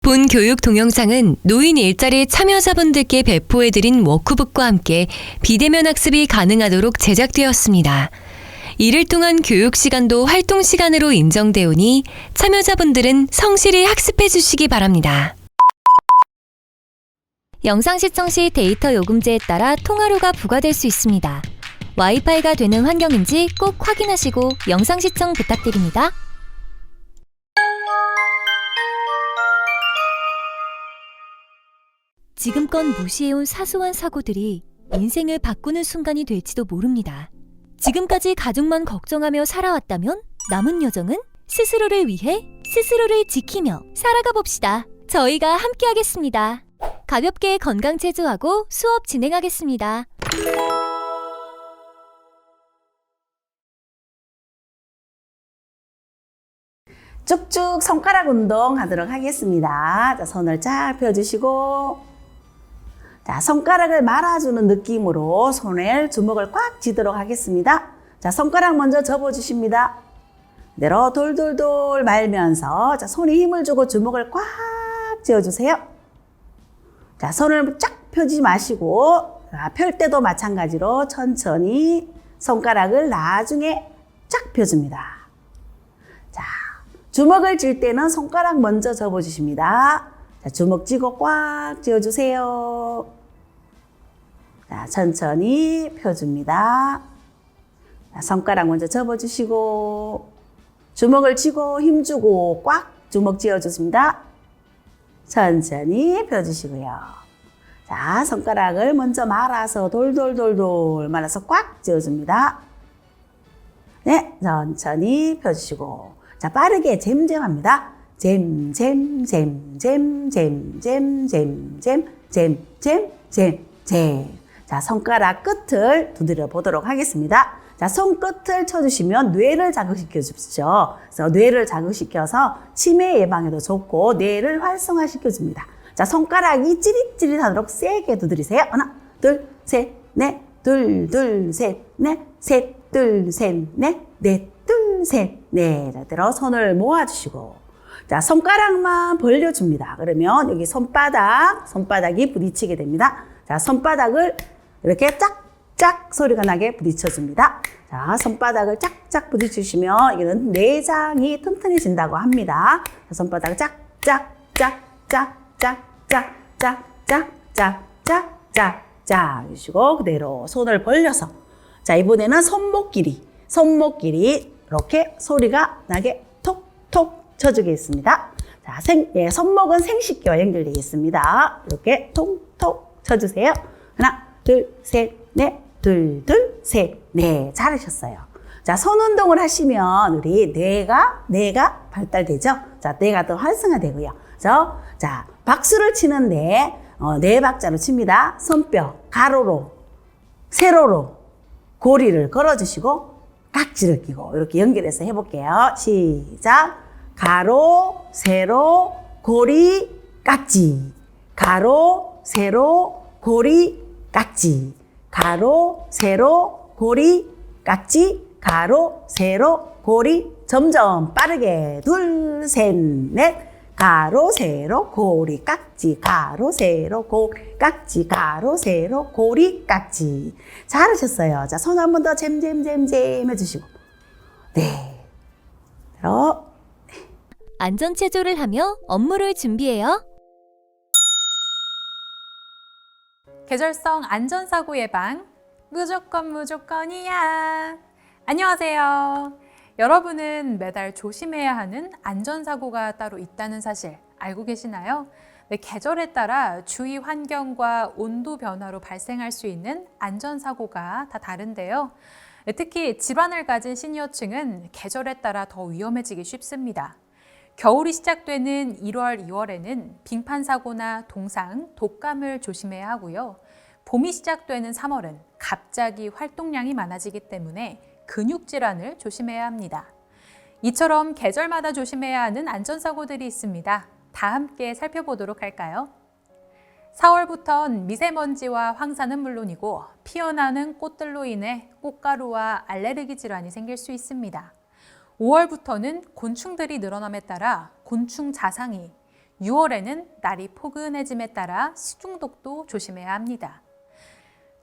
본 교육 동영상은 노인 일자리 참여자분들께 배포해드린 워크북과 함께 비대면 학습이 가능하도록 제작되었습니다. 이를 통한 교육 시간도 활동 시간으로 인정되오니 참여자분들은 성실히 학습해 주시기 바랍니다. 영상 시청 시 데이터 요금제에 따라 통화료가 부과될 수 있습니다. 와이파이가 되는 환경인지 꼭 확인하시고 영상 시청 부탁드립니다. 지금껏 무시해온 사소한 사고들이 인생을 바꾸는 순간이 될지도 모릅니다. 지금까지 가족만 걱정하며 살아왔다면 남은 여정은 스스로를 위해 스스로를 지키며 살아가 봅시다. 저희가 함께하겠습니다. 가볍게 건강 체조하고 수업 진행하겠습니다. 쭉쭉 손가락 운동 하도록 하겠습니다. 자, 손을 쫙 펴주시고, 자, 손가락을 말아주는 느낌으로 손을 주먹을 꽉 쥐도록 하겠습니다. 자, 손가락 먼저 접어주십니다. 그대로 돌돌돌 말면서, 자, 손에 힘을 주고 주먹을 꽉 쥐어주세요. 자, 손을 쫙 펴지 마시고, 펼 때도 마찬가지로 천천히 손가락을 나중에 쫙 펴줍니다. 자, 주먹을 쥘 때는 손가락 먼저 접어주십니다. 자, 주먹 쥐고 꽉 쥐어주세요. 자, 천천히 펴줍니다. 자, 손가락 먼저 접어주시고, 주먹을 쥐고 힘주고 꽉 주먹 쥐어주십니다. 천천히 펴주시고요. 자, 손가락을 먼저 말아서 돌돌돌돌 말아서 꽉 쥐어줍니다. 네, 천천히 펴주시고. 자, 빠르게 잼잼합니다. 잼잼잼잼잼잼잼잼잼잼잼잼. 자, 손가락 끝을 두드려 보도록 하겠습니다. 자, 손끝을 쳐주시면 뇌를 자극시켜 주십시오. 그래서 뇌를 자극시켜서 치매 예방에도 좋고 뇌를 활성화시켜 줍니다. 자, 손가락이 찌릿찌릿하도록 세게 두드리세요. 하나, 둘, 셋, 넷, 둘, 둘, 셋, 넷, 셋, 둘, 셋, 넷, 넷, 둘, 셋, 넷. 자, 이대로 손을 모아주시고, 자, 손가락만 벌려줍니다. 그러면 여기 손바닥이 부딪히게 됩니다. 자, 손바닥을 이렇게 짝짝 소리가 나게 부딪혀줍니다. 자, 손바닥을 짝짝 부딪히시면 이거는 내장이 튼튼해진다고 합니다. 자, 손바닥을 짝짝짝짝짝짝짝짝짝짝짝짝 해주시고 그대로 손을 벌려서, 자, 이번에는 손목끼리 이렇게 소리가 나게 톡톡 쳐주겠습니다. 자, 손목은 생식기와 연결되어 있습니다. 이렇게 톡톡 쳐주세요. 하나, 둘, 셋, 넷, 둘, 둘, 셋, 넷. 잘하셨어요. 자, 손 운동을 하시면 우리 뇌가 발달되죠? 자, 뇌가 더 활성화되고요. 자, 박수를 치는데, 네 박자로 칩니다. 손뼉, 가로로, 세로로, 고리를 걸어주시고, 각지를 끼고, 이렇게 연결해서 해볼게요. 시작. 가로, 세로, 고리, 각지. 가로, 세로, 고리, 각지. 가로, 세로, 고리, 각지. 가로, 세로, 고리. 점점 빠르게. 둘, 셋, 넷. 가로, 세로, 고리, 각지. 가로, 세로, 고리, 각지. 가로, 세로, 고리, 각지. 잘하셨어요. 자, 손 한 번 더 잼잼잼잼 해주시고. 네. 안전 체조를 하며 업무를 준비해요. 계절성 안전사고 예방 무조건이야. 안녕하세요. 여러분은 매달 조심해야 하는 안전사고가 따로 있다는 사실 알고 계시나요? 네, 계절에 따라 주위 환경과 온도 변화로 발생할 수 있는 안전사고가 다 다른데요. 특히 질환을 가진 시니어층은 계절에 따라 더 위험해지기 쉽습니다. 겨울이 시작되는 1월, 2월에는 빙판사고나 동상, 독감을 조심해야 하고요. 봄이 시작되는 3월은 갑자기 활동량이 많아지기 때문에 근육질환을 조심해야 합니다. 이처럼 계절마다 조심해야 하는 안전사고들이 있습니다. 다 함께 살펴보도록 할까요? 4월부턴 미세먼지와 황사는 물론이고 피어나는 꽃들로 인해 꽃가루와 알레르기 질환이 생길 수 있습니다. 5월부터는 곤충들이 늘어남에 따라 곤충 자상이, 6월에는 날이 포근해짐에 따라 식중독도 조심해야 합니다.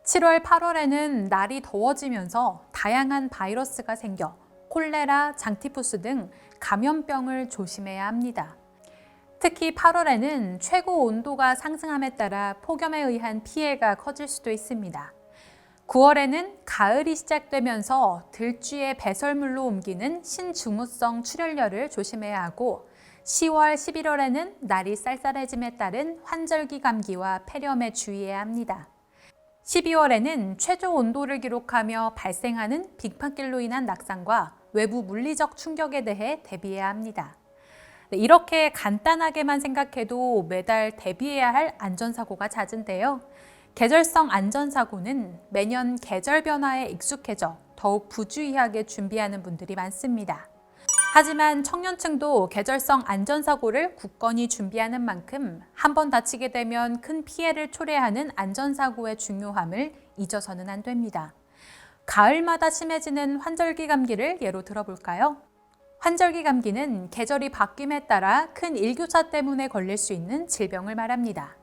7월, 8월에는 날이 더워지면서 다양한 바이러스가 생겨 콜레라, 장티푸스 등 감염병을 조심해야 합니다. 특히 8월에는 최고 온도가 상승함에 따라 폭염에 의한 피해가 커질 수도 있습니다. 9월에는 가을이 시작되면서 들쥐의 배설물로 옮기는 신증후성 출혈열을 조심해야 하고 10월, 11월에는 날이 쌀쌀해짐에 따른 환절기 감기와 폐렴에 주의해야 합니다. 12월에는 최저 온도를 기록하며 발생하는 빙판길로 인한 낙상과 외부 물리적 충격에 대해 대비해야 합니다. 이렇게 간단하게만 생각해도 매달 대비해야 할 안전사고가 잦은데요. 계절성 안전사고는 매년 계절 변화에 익숙해져 더욱 부주의하게 준비하는 분들이 많습니다. 하지만 청년층도 계절성 안전사고를 굳건히 준비하는 만큼 한 번 다치게 되면 큰 피해를 초래하는 안전사고의 중요함을 잊어서는 안 됩니다. 가을마다 심해지는 환절기 감기를 예로 들어볼까요? 환절기 감기는 계절이 바뀜에 따라 큰 일교차 때문에 걸릴 수 있는 질병을 말합니다.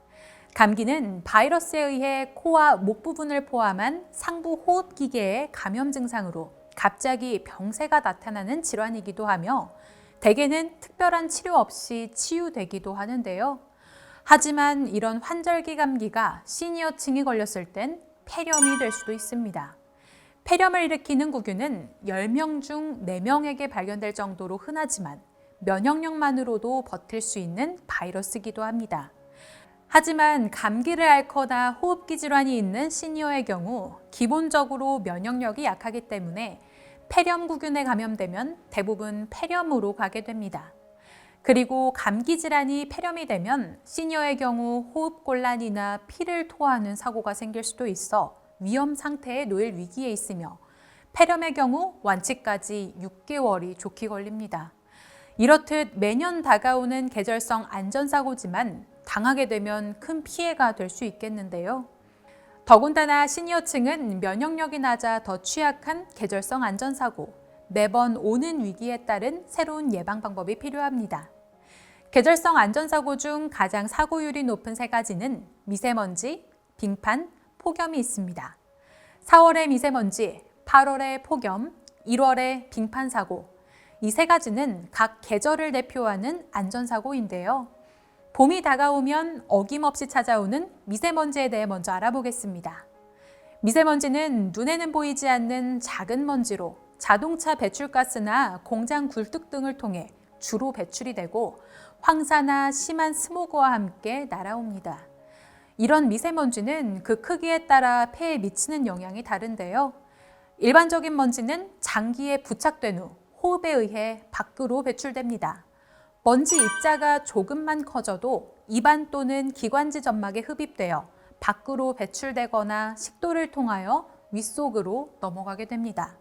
감기는 바이러스에 의해 코와 목 부분을 포함한 상부 호흡기계의 감염 증상으로 갑자기 병세가 나타나는 질환이기도 하며 대개는 특별한 치료 없이 치유되기도 하는데요. 하지만 이런 환절기 감기가 시니어층이 걸렸을 땐 폐렴이 될 수도 있습니다. 폐렴을 일으키는 구균은 10명 중 4명에게 발견될 정도로 흔하지만 면역력만으로도 버틸 수 있는 바이러스이기도 합니다. 하지만 감기를 앓거나 호흡기 질환이 있는 시니어의 경우 기본적으로 면역력이 약하기 때문에 폐렴구균에 감염되면 대부분 폐렴으로 가게 됩니다. 그리고 감기 질환이 폐렴이 되면 시니어의 경우 호흡곤란이나 피를 토하는 사고가 생길 수도 있어 위험 상태에 놓일 위기에 있으며 폐렴의 경우 완치까지 6개월이 좋게 걸립니다. 이렇듯 매년 다가오는 계절성 안전사고지만 당하게 되면 큰 피해가 될 수 있겠는데요. 더군다나 시니어층은 면역력이 낮아 더 취약한 계절성 안전사고, 매번 오는 위기에 따른 새로운 예방 방법이 필요합니다. 계절성 안전사고 중 가장 사고율이 높은 3가지는 미세먼지, 빙판, 폭염이 있습니다. 4월에 미세먼지, 8월에 폭염, 1월에 빙판 사고, 이 3가지는 각 계절을 대표하는 안전사고인데요. 봄이 다가오면 어김없이 찾아오는 미세먼지에 대해 먼저 알아보겠습니다. 미세먼지는 눈에는 보이지 않는 작은 먼지로 자동차 배출가스나 공장 굴뚝 등을 통해 주로 배출이 되고 황사나 심한 스모그와 함께 날아옵니다. 이런 미세먼지는 그 크기에 따라 폐에 미치는 영향이 다른데요. 일반적인 먼지는 장기에 부착된 후 호흡에 의해 밖으로 배출됩니다. 먼지 입자가 조금만 커져도 입안 또는 기관지 점막에 흡입되어 밖으로 배출되거나 식도를 통하여 윗속으로 넘어가게 됩니다.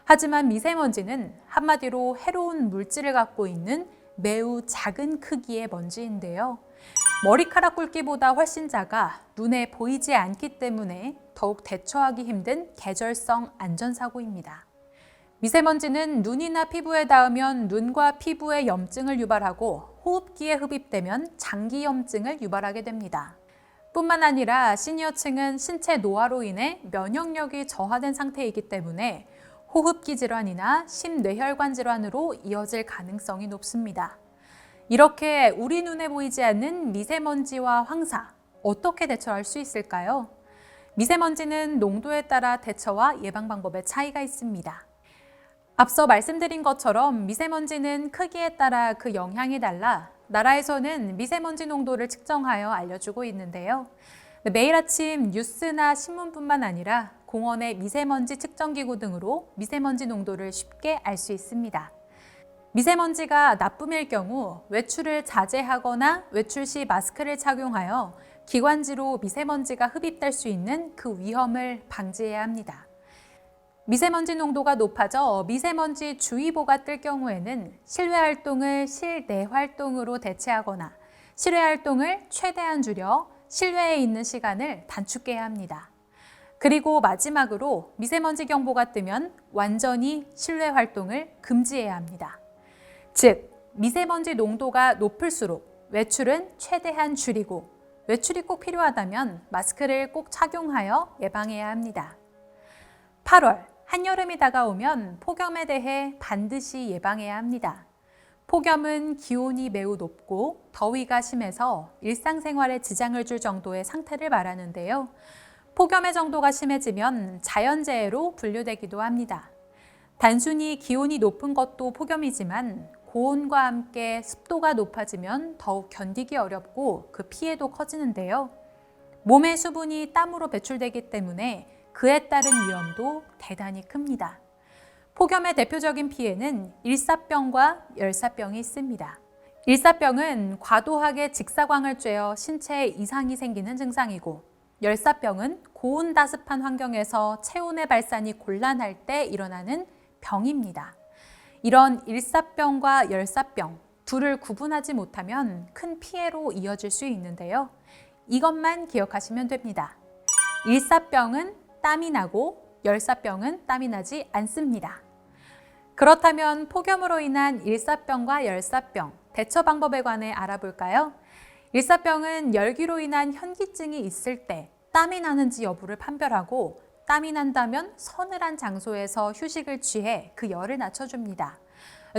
하지만 미세먼지는 한마디로 해로운 물질을 갖고 있는 매우 작은 크기의 먼지인데요. 머리카락 굵기보다 훨씬 작아 눈에 보이지 않기 때문에 더욱 대처하기 힘든 계절성 안전사고입니다. 미세먼지는 눈이나 피부에 닿으면 눈과 피부에 염증을 유발하고 호흡기에 흡입되면 장기염증을 유발하게 됩니다. 뿐만 아니라 시니어층은 신체 노화로 인해 면역력이 저하된 상태이기 때문에 호흡기 질환이나 심뇌혈관 질환으로 이어질 가능성이 높습니다. 이렇게 우리 눈에 보이지 않는 미세먼지와 황사, 어떻게 대처할 수 있을까요? 미세먼지는 농도에 따라 대처와 예방 방법의 차이가 있습니다. 앞서 말씀드린 것처럼 미세먼지는 크기에 따라 그 영향이 달라 나라에서는 미세먼지 농도를 측정하여 알려주고 있는데요. 매일 아침 뉴스나 신문뿐만 아니라 공원의 미세먼지 측정기구 등으로 미세먼지 농도를 쉽게 알 수 있습니다. 미세먼지가 나쁨일 경우 외출을 자제하거나 외출 시 마스크를 착용하여 기관지로 미세먼지가 흡입될 수 있는 그 위험을 방지해야 합니다. 미세먼지 농도가 높아져 미세먼지 주의보가 뜰 경우에는 실외 활동을 실내 활동으로 대체하거나 실외 활동을 최대한 줄여 실외에 있는 시간을 단축해야 합니다. 그리고 마지막으로 미세먼지 경보가 뜨면 완전히 실외 활동을 금지해야 합니다. 즉, 미세먼지 농도가 높을수록 외출은 최대한 줄이고 외출이 꼭 필요하다면 마스크를 꼭 착용하여 예방해야 합니다. 8월, 한여름이 다가오면 폭염에 대해 반드시 예방해야 합니다. 폭염은 기온이 매우 높고 더위가 심해서 일상생활에 지장을 줄 정도의 상태를 말하는데요. 폭염의 정도가 심해지면 자연재해로 분류되기도 합니다. 단순히 기온이 높은 것도 폭염이지만 고온과 함께 습도가 높아지면 더욱 견디기 어렵고 그 피해도 커지는데요. 몸의 수분이 땀으로 배출되기 때문에 그에 따른 위험도 대단히 큽니다. 폭염의 대표적인 피해는 일사병과 열사병이 있습니다. 일사병은 과도하게 직사광을 쬐어 신체에 이상이 생기는 증상이고, 열사병은 고온 다습한 환경에서 체온의 발산이 곤란할 때 일어나는 병입니다. 이런 일사병과 열사병, 둘을 구분하지 못하면 큰 피해로 이어질 수 있는데요. 이것만 기억하시면 됩니다. 일사병은 땀이 나고 열사병은 땀이 나지 않습니다. 그렇다면 폭염으로 인한 일사병과 열사병, 대처 방법에 관해 알아볼까요? 일사병은 열기로 인한 현기증이 있을 때 땀이 나는지 여부를 판별하고, 땀이 난다면 서늘한 장소에서 휴식을 취해 그 열을 낮춰줍니다.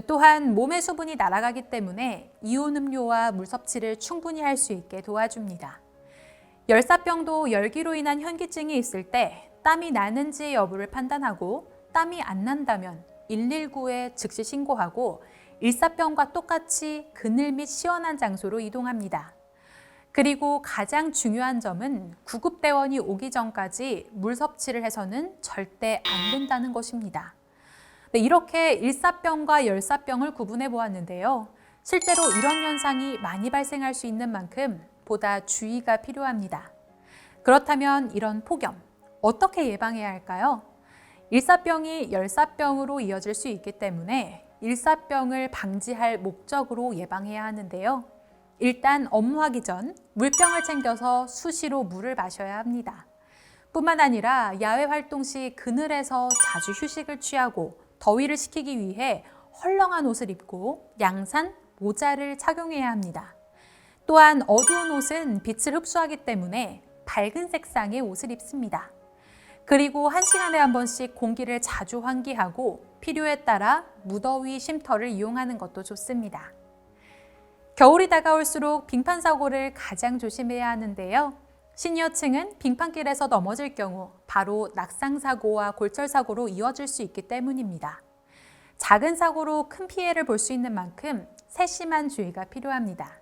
또한 몸의 수분이 날아가기 때문에 이온 음료와 물 섭취를 충분히 할 수 있게 도와줍니다. 열사병도 열기로 인한 현기증이 있을 때 땀이 나는지 여부를 판단하고, 땀이 안 난다면 119에 즉시 신고하고 일사병과 똑같이 그늘 및 시원한 장소로 이동합니다. 그리고 가장 중요한 점은 구급대원이 오기 전까지 물 섭취를 해서는 절대 안 된다는 것입니다. 네, 이렇게 일사병과 열사병을 구분해 보았는데요. 실제로 이런 현상이 많이 발생할 수 있는 만큼 보다 주의가 필요합니다. 그렇다면 이런 폭염, 어떻게 예방해야 할까요? 일사병이 열사병으로 이어질 수 있기 때문에 일사병을 방지할 목적으로 예방해야 하는데요. 일단 업무하기 전 물병을 챙겨서 수시로 물을 마셔야 합니다. 뿐만 아니라 야외 활동 시 그늘에서 자주 휴식을 취하고 더위를 식히기 위해 헐렁한 옷을 입고 양산, 모자를 착용해야 합니다. 또한 어두운 옷은 빛을 흡수하기 때문에 밝은 색상의 옷을 입습니다. 그리고 1시간에 한 번씩 공기를 자주 환기하고 필요에 따라 무더위 쉼터를 이용하는 것도 좋습니다. 겨울이 다가올수록 빙판 사고를 가장 조심해야 하는데요. 시니어층은 빙판길에서 넘어질 경우 바로 낙상 사고와 골절 사고로 이어질 수 있기 때문입니다. 작은 사고로 큰 피해를 볼 수 있는 만큼 세심한 주의가 필요합니다.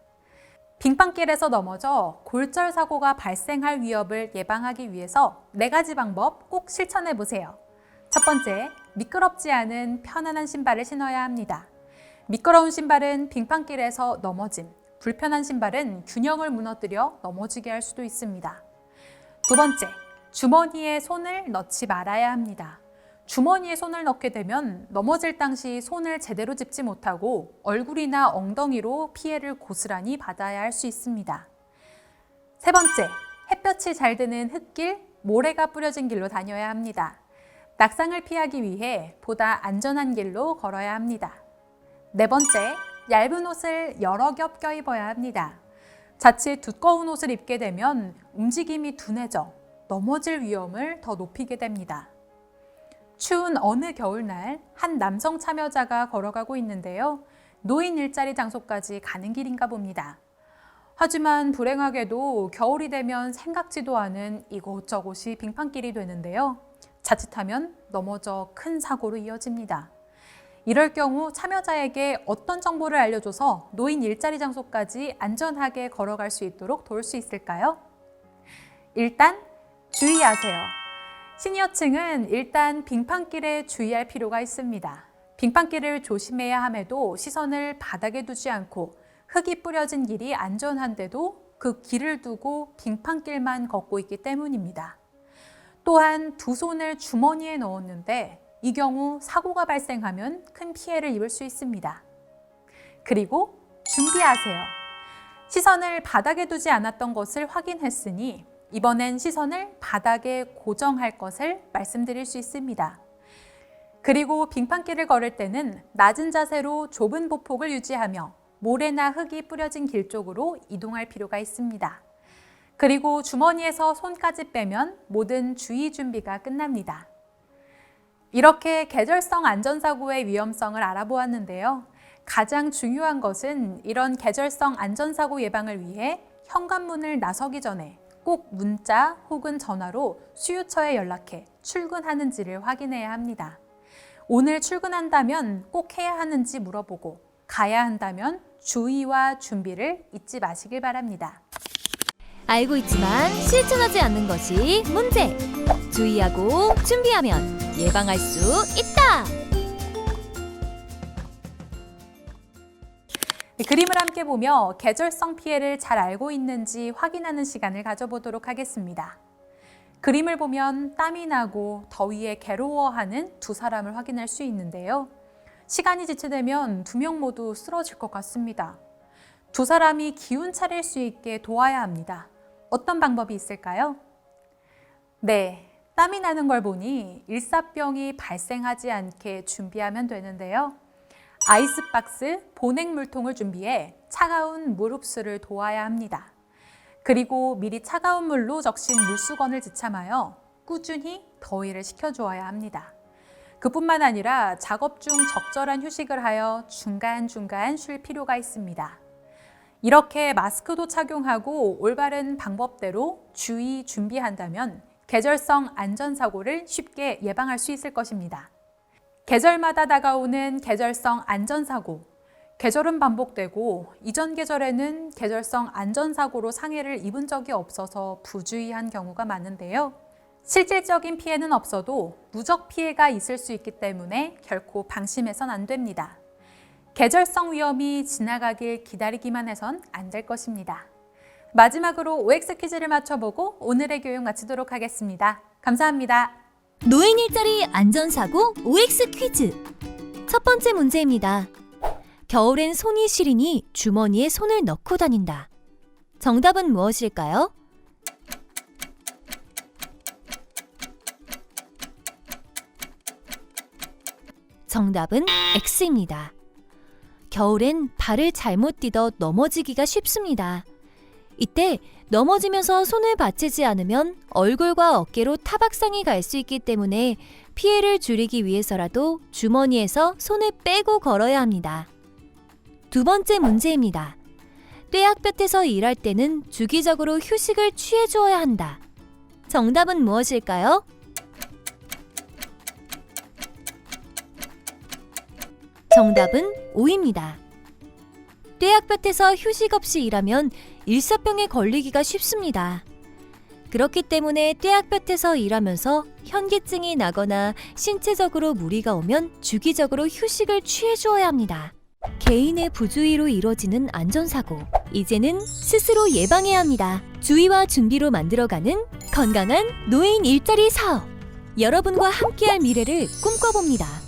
빙판길에서 넘어져 골절 사고가 발생할 위협을 예방하기 위해서 4가지 방법 꼭 실천해 보세요. 첫 번째, 미끄럽지 않은 편안한 신발을 신어야 합니다. 미끄러운 신발은 빙판길에서 넘어짐, 불편한 신발은 균형을 무너뜨려 넘어지게 할 수도 있습니다. 두 번째, 주머니에 손을 넣지 말아야 합니다. 주머니에 손을 넣게 되면 넘어질 당시 손을 제대로 짚지 못하고 얼굴이나 엉덩이로 피해를 고스란히 받아야 할 수 있습니다. 세 번째, 햇볕이 잘 드는 흙길, 모래가 뿌려진 길로 다녀야 합니다. 낙상을 피하기 위해 보다 안전한 길로 걸어야 합니다. 네 번째, 얇은 옷을 여러 겹 껴입어야 합니다. 자칫 두꺼운 옷을 입게 되면 움직임이 둔해져 넘어질 위험을 더 높이게 됩니다. 추운 어느 겨울날 한 남성 참여자가 걸어가고 있는데요. 노인 일자리 장소까지 가는 길인가 봅니다. 하지만 불행하게도 겨울이 되면 생각지도 않은 이곳저곳이 빙판길이 되는데요. 자칫하면 넘어져 큰 사고로 이어집니다. 이럴 경우 참여자에게 어떤 정보를 알려줘서 노인 일자리 장소까지 안전하게 걸어갈 수 있도록 도울 수 있을까요? 일단 주의하세요. 시니어층은 일단 빙판길에 주의할 필요가 있습니다. 빙판길을 조심해야 함에도 시선을 바닥에 두지 않고 흙이 뿌려진 길이 안전한데도 그 길을 두고 빙판길만 걷고 있기 때문입니다. 또한 두 손을 주머니에 넣었는데 이 경우 사고가 발생하면 큰 피해를 입을 수 있습니다. 그리고 준비하세요. 시선을 바닥에 두지 않았던 것을 확인했으니 이번엔 시선을 바닥에 고정할 것을 말씀드릴 수 있습니다. 그리고 빙판길을 걸을 때는 낮은 자세로 좁은 보폭을 유지하며 모래나 흙이 뿌려진 길 쪽으로 이동할 필요가 있습니다. 그리고 주머니에서 손까지 빼면 모든 주의 준비가 끝납니다. 이렇게 계절성 안전사고의 위험성을 알아보았는데요. 가장 중요한 것은 이런 계절성 안전사고 예방을 위해 현관문을 나서기 전에 꼭 문자 혹은 전화로 수유처에 연락해 출근하는지를 확인해야 합니다. 오늘 출근한다면 꼭 해야 하는지 물어보고 가야 한다면 주의와 준비를 잊지 마시길 바랍니다. 알고 있지만 실천하지 않는 것이 문제. 주의하고 준비하면 예방할 수 있다. 그림을 함께 보며 계절성 피해를 잘 알고 있는지 확인하는 시간을 가져보도록 하겠습니다. 그림을 보면 땀이 나고 더위에 괴로워하는 두 사람을 확인할 수 있는데요. 시간이 지체되면 두 명 모두 쓰러질 것 같습니다. 두 사람이 기운 차릴 수 있게 도와야 합니다. 어떤 방법이 있을까요? 네, 땀이 나는 걸 보니 일사병이 발생하지 않게 준비하면 되는데요. 아이스박스, 보냉 물통을 준비해 차가운 물 흡수를 도와야 합니다. 그리고 미리 차가운 물로 적신 물수건을 지참하여 꾸준히 더위를 식혀주어야 합니다. 그뿐만 아니라 작업 중 적절한 휴식을 하여 중간중간 쉴 필요가 있습니다. 이렇게 마스크도 착용하고 올바른 방법대로 주의 준비한다면 계절성 안전사고를 쉽게 예방할 수 있을 것입니다. 계절마다 다가오는 계절성 안전사고. 계절은 반복되고 이전 계절에는 계절성 안전사고로 상해를 입은 적이 없어서 부주의한 경우가 많은데요. 실질적인 피해는 없어도 누적 피해가 있을 수 있기 때문에 결코 방심해선 안 됩니다. 계절성 위험이 지나가길 기다리기만 해선 안 될 것입니다. 마지막으로 OX 퀴즈를 맞춰보고 오늘의 교육 마치도록 하겠습니다. 감사합니다. 노인 일자리 안전사고 OX 퀴즈. 첫 번째 문제입니다. 겨울엔 손이 시리니 주머니에 손을 넣고 다닌다. 정답은 무엇일까요? 정답은 X입니다. 겨울엔 발을 잘못 디뎌 넘어지기가 쉽습니다. 이때 넘어지면서 손을 받치지 않으면 얼굴과 어깨로 타박상이 갈 수 있기 때문에 피해를 줄이기 위해서라도 주머니에서 손을 빼고 걸어야 합니다. 두 번째 문제입니다. 떼약볕에서 일할 때는 주기적으로 휴식을 취해 주어야 한다. 정답은 무엇일까요? 정답은 O입니다. 떼약볕에서 휴식 없이 일하면 일사병에 걸리기가 쉽습니다. 그렇기 때문에 떼약볕에서 일하면서 현기증이 나거나 신체적으로 무리가 오면 주기적으로 휴식을 취해 주어야 합니다. 개인의 부주의로 이뤄지는 안전사고. 이제는 스스로 예방해야 합니다. 주의와 준비로 만들어가는 건강한 노인 일자리 사업. 여러분과 함께할 미래를 꿈꿔봅니다.